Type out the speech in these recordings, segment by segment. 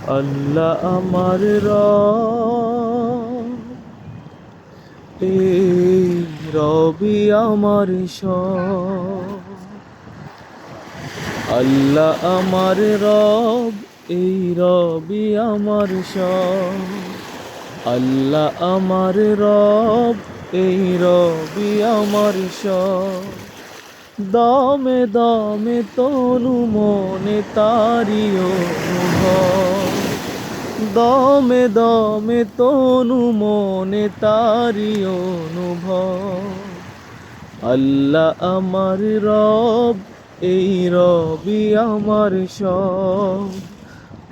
আল্লাহ আমার রব, এই রবি আমার সব। আল্লাহ আমার রব, এই রবি আমার সব। আল্লাহ আমার রব, এই রবি আমার সব। দমে দমে তনু মনে তারি অনুভব। দমে দমে তনু মনে তারি অনুভব। আল্লাহ আমার রব, এই রবি আমার সব।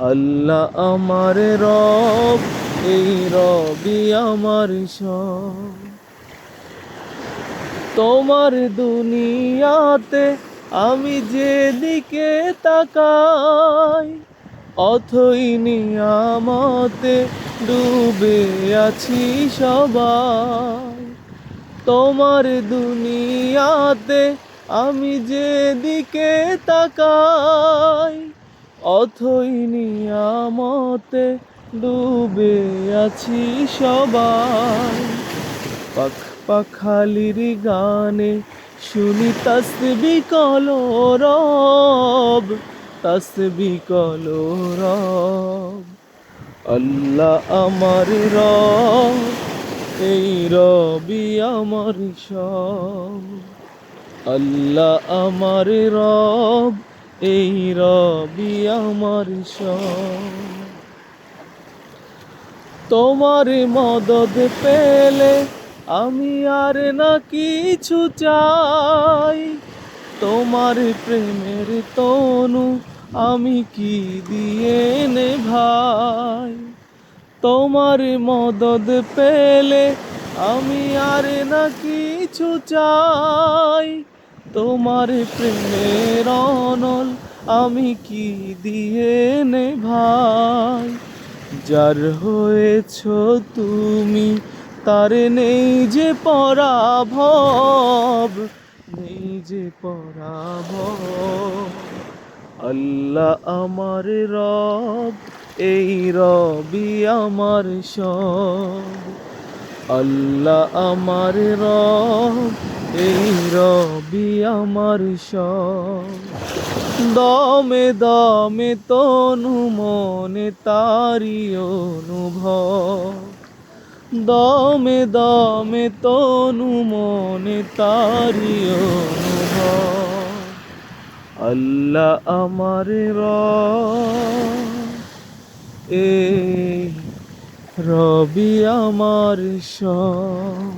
আল্লাহ আমার রব, এই রবি আমার সব। তোমার দুনিয়াতে আমি যেদিকে তাকাই, অথই নিয়ামতে ডুবে আছি সবাই। তোমার দুনিয়াতে আমি যেদিকে তাকাই, অথই নিয়ামতে ডুবে আছি সবাই। পাখ পাখালির গানে শুনি তসবি কলরব, তসবি কলরব। আল্লাহ আমার রব, এই রবি আমার সব। আল্লাহ আমার রব, এই রবি আমার সব। তোমার মদদ পেলে আমি আর না কিছু চাই। তোমার প্রেমের তনু আমি কি দিয়ে নে ভাই। তোমার মদদ পেলে আমি আর না কিছু চাই। তোমার প্রেমের অনল আমি কি দিয়ে নে ভাই। যার হয়েছ তুমি, তার নেই যে পরাভব, নেই যে পরাভব। আল্লাহ আমার রব, এই রবি আমার সব। আল্লাহ আমার রব, এই রবি আমার সব। দমে দমে তনু মনে তারি অনুভব। দমে দমে তনু মনে তারি অনুভব। আল্লাহ আমার রব, এই রবি আমার সব।